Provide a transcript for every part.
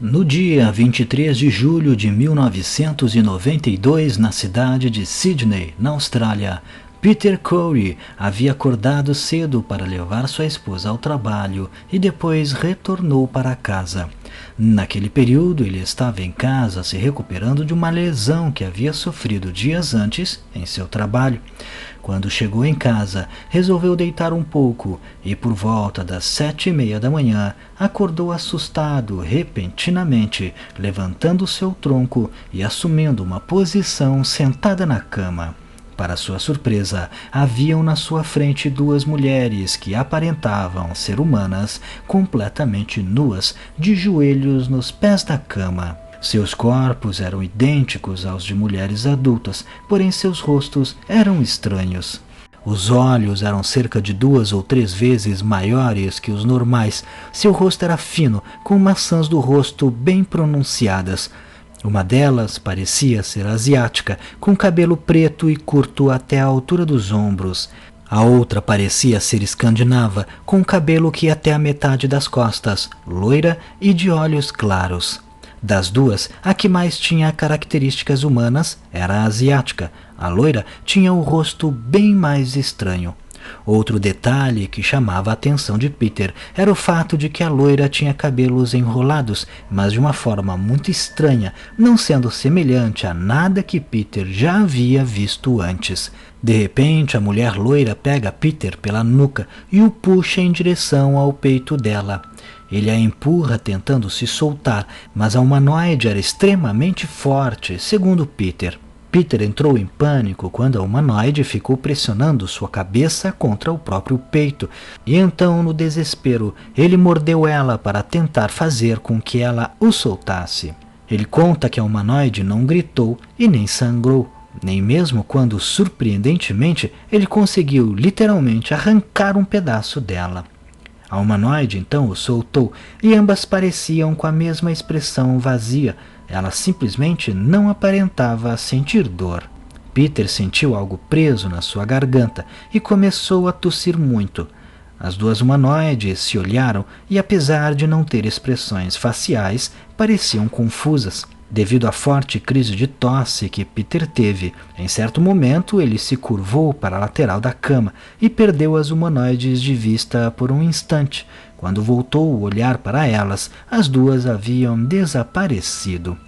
No dia 23 de julho de 1992, na cidade de Sydney, na Austrália, Peter Corey havia acordado cedo para levar sua esposa ao trabalho e depois retornou para casa. Naquele período, ele estava em casa se recuperando de uma lesão que havia sofrido dias antes em seu trabalho. Quando chegou em casa, resolveu deitar um pouco e, por volta das 7:30 da manhã, acordou assustado repentinamente, levantando seu tronco e assumindo uma posição sentada na cama. Para sua surpresa, haviam na sua frente duas mulheres que aparentavam ser humanas, completamente nuas, de joelhos nos pés da cama. Seus corpos eram idênticos aos de mulheres adultas, porém seus rostos eram estranhos. Os olhos eram cerca de 2 ou 3 vezes maiores que os normais. Seu rosto era fino, com maçãs do rosto bem pronunciadas. Uma delas parecia ser asiática, com cabelo preto e curto até a altura dos ombros. A outra parecia ser escandinava, com cabelo que ia até a metade das costas, loira e de olhos claros. Das duas, a que mais tinha características humanas era a asiática. A loira tinha o rosto bem mais estranho. Outro detalhe que chamava a atenção de Peter era o fato de que a loira tinha cabelos enrolados, mas de uma forma muito estranha, não sendo semelhante a nada que Peter já havia visto antes. De repente, a mulher loira pega Peter pela nuca e o puxa em direção ao peito dela. Ele a empurra tentando se soltar, mas a humanoide era extremamente forte, segundo Peter. Peter entrou em pânico quando a humanoide ficou pressionando sua cabeça contra o próprio peito, e então, no desespero, ele mordeu ela para tentar fazer com que ela o soltasse. Ele conta que a humanoide não gritou e nem sangrou, nem mesmo quando, surpreendentemente, ele conseguiu literalmente arrancar um pedaço dela. A humanoide então o soltou e ambas pareciam com a mesma expressão vazia. Ela simplesmente não aparentava sentir dor. Peter sentiu algo preso na sua garganta e começou a tossir muito. As duas humanoides se olharam e, apesar de não ter expressões faciais, pareciam confusas. Devido à forte crise de tosse que Peter teve, em certo momento ele se curvou para a lateral da cama e perdeu as humanoides de vista por um instante. Quando voltou o olhar para elas, as duas haviam desaparecido.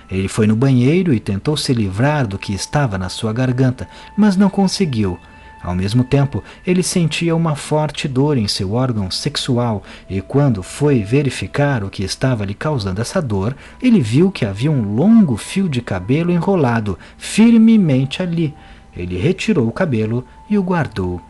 Ele foi no banheiro e tentou se livrar do que estava na sua garganta, mas não conseguiu. Ao mesmo tempo, ele sentia uma forte dor em seu órgão sexual e, quando foi verificar o que estava lhe causando essa dor, ele viu que havia um longo fio de cabelo enrolado firmemente ali. Ele retirou o cabelo e o guardou.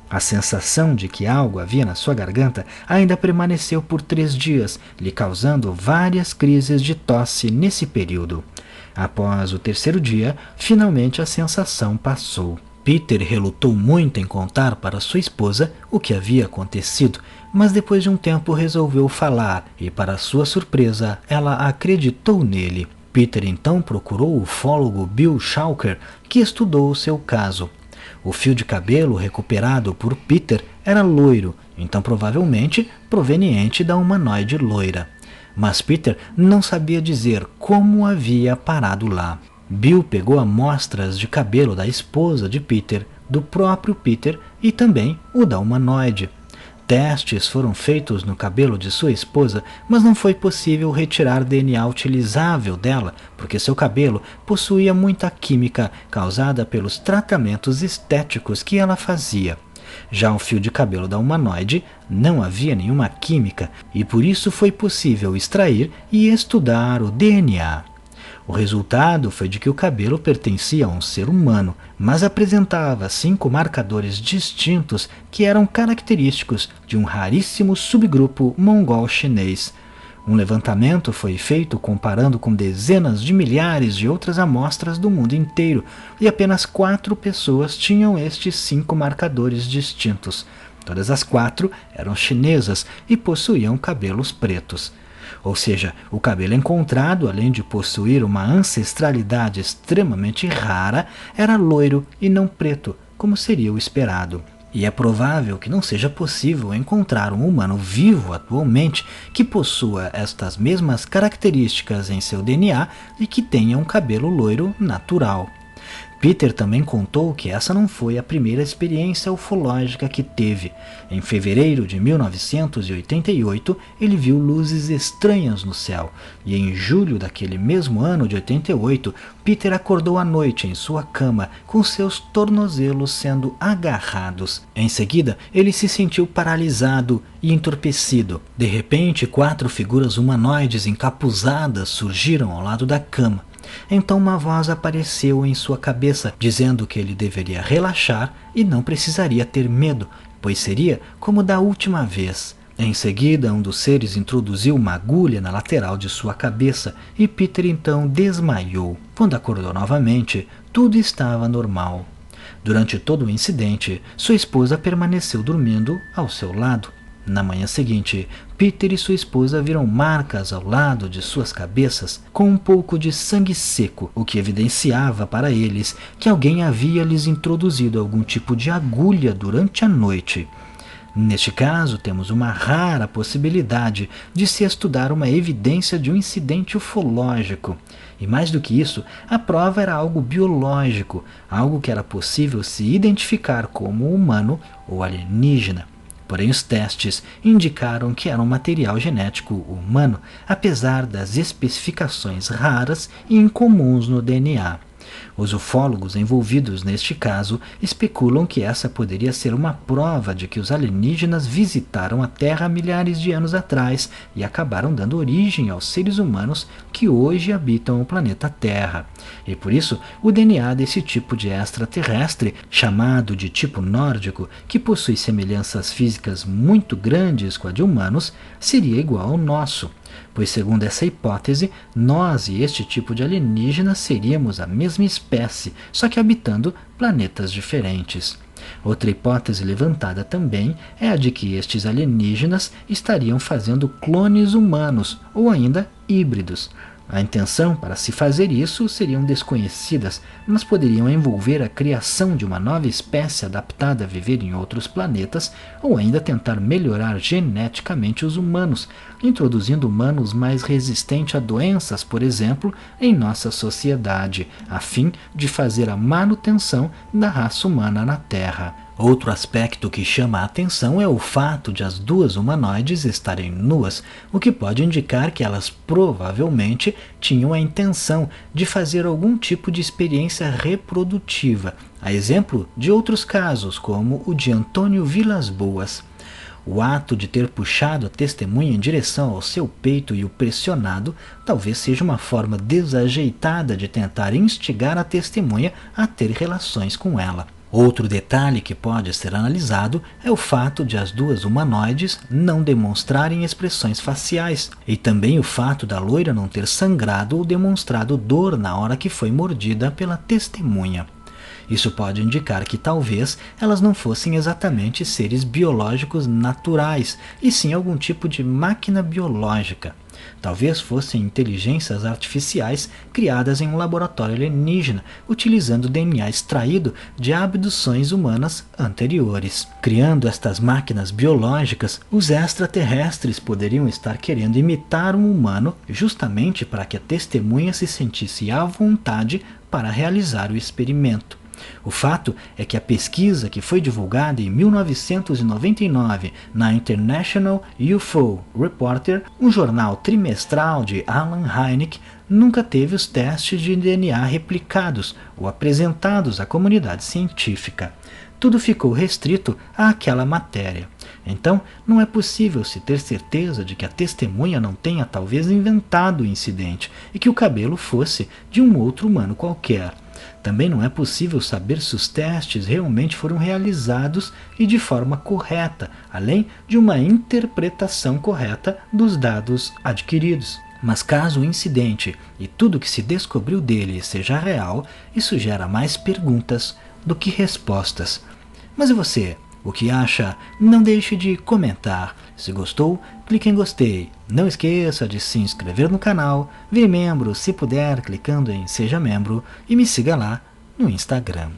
A sensação de que algo havia na sua garganta ainda permaneceu por 3 dias, lhe causando várias crises de tosse nesse período. Após o 3º dia, finalmente a sensação passou. Peter relutou muito em contar para sua esposa o que havia acontecido, mas depois de um tempo resolveu falar e, para sua surpresa, ela acreditou nele. Peter então procurou o ufólogo Bill Shawker, que estudou o seu caso. O fio de cabelo recuperado por Peter era loiro, então provavelmente proveniente da humanoide loira. Mas Peter não sabia dizer como havia parado lá. Bill pegou amostras de cabelo da esposa de Peter, do próprio Peter e também o da humanoide. Testes foram feitos no cabelo de sua esposa, mas não foi possível retirar DNA utilizável dela, porque seu cabelo possuía muita química causada pelos tratamentos estéticos que ela fazia. Já o fio de cabelo da humanoide não havia nenhuma química e por isso foi possível extrair e estudar o DNA. O resultado foi de que o cabelo pertencia a um ser humano, mas apresentava 5 marcadores distintos que eram característicos de um raríssimo subgrupo mongol chinês. Um levantamento foi feito comparando com dezenas de milhares de outras amostras do mundo inteiro, e apenas 4 pessoas tinham estes 5 marcadores distintos. Todas as 4 eram chinesas e possuíam cabelos pretos. Ou seja, o cabelo encontrado, além de possuir uma ancestralidade extremamente rara, era loiro e não preto, como seria o esperado. E é provável que não seja possível encontrar um humano vivo atualmente que possua estas mesmas características em seu DNA e que tenha um cabelo loiro natural. Peter também contou que essa não foi a primeira experiência ufológica que teve. Em fevereiro de 1988, ele viu luzes estranhas no céu, e em julho daquele mesmo ano de 88, Peter acordou à noite em sua cama com seus tornozelos sendo agarrados. Em seguida, ele se sentiu paralisado e entorpecido. De repente, 4 figuras humanoides encapuzadas surgiram ao lado da cama. Então uma voz apareceu em sua cabeça, dizendo que ele deveria relaxar e não precisaria ter medo, pois seria como da última vez. Em seguida, um dos seres introduziu uma agulha na lateral de sua cabeça e Peter então desmaiou. Quando acordou novamente, tudo estava normal. Durante todo o incidente, sua esposa permaneceu dormindo ao seu lado. Na manhã seguinte, Peter e sua esposa viram marcas ao lado de suas cabeças com um pouco de sangue seco, o que evidenciava para eles que alguém havia lhes introduzido algum tipo de agulha durante a noite. Neste caso, temos uma rara possibilidade de se estudar uma evidência de um incidente ufológico. E mais do que isso, a prova era algo biológico, algo que era possível se identificar como humano ou alienígena. Porém, os testes indicaram que era um material genético humano, apesar das especificações raras e incomuns no DNA. Os ufólogos envolvidos neste caso especulam que essa poderia ser uma prova de que os alienígenas visitaram a Terra milhares de anos atrás e acabaram dando origem aos seres humanos que hoje habitam o planeta Terra. E por isso, o DNA desse tipo de extraterrestre, chamado de tipo nórdico, que possui semelhanças físicas muito grandes com a de humanos, seria igual ao nosso. Pois, segundo essa hipótese, nós e este tipo de alienígena seríamos a mesma espécie, só que habitando planetas diferentes. Outra hipótese levantada também é a de que estes alienígenas estariam fazendo clones humanos, ou ainda híbridos. A intenção para se fazer isso seriam desconhecidas, mas poderiam envolver a criação de uma nova espécie adaptada a viver em outros planetas, ou ainda tentar melhorar geneticamente os humanos, introduzindo humanos mais resistentes a doenças, por exemplo, em nossa sociedade, a fim de fazer a manutenção da raça humana na Terra. Outro aspecto que chama a atenção é o fato de as duas humanoides estarem nuas, o que pode indicar que elas provavelmente tinham a intenção de fazer algum tipo de experiência reprodutiva, a exemplo de outros casos, como o de Antônio Vilas Boas. O ato de ter puxado a testemunha em direção ao seu peito e o pressionado talvez seja uma forma desajeitada de tentar instigar a testemunha a ter relações com ela. Outro detalhe que pode ser analisado é o fato de as duas humanoides não demonstrarem expressões faciais, e também o fato da loira não ter sangrado ou demonstrado dor na hora que foi mordida pela testemunha. Isso pode indicar que talvez elas não fossem exatamente seres biológicos naturais, e sim algum tipo de máquina biológica. Talvez fossem inteligências artificiais criadas em um laboratório alienígena, utilizando DNA extraído de abduções humanas anteriores. Criando estas máquinas biológicas, os extraterrestres poderiam estar querendo imitar um humano justamente para que a testemunha se sentisse à vontade para realizar o experimento. O fato é que a pesquisa que foi divulgada em 1999 na International UFO Reporter, um jornal trimestral de Alan Hynek, nunca teve os testes de DNA replicados ou apresentados à comunidade científica. Tudo ficou restrito àquela matéria. Então, não é possível se ter certeza de que a testemunha não tenha talvez inventado o incidente e que o cabelo fosse de um outro humano qualquer. Também não é possível saber se os testes realmente foram realizados e de forma correta, além de uma interpretação correta dos dados adquiridos. Mas caso o incidente e tudo que se descobriu dele seja real, isso gera mais perguntas do que respostas. Mas e você? O que acha? Não deixe de comentar. Se gostou, clique em gostei. Não esqueça de se inscrever no canal, vire membro se puder clicando em Seja Membro e me siga lá no Instagram.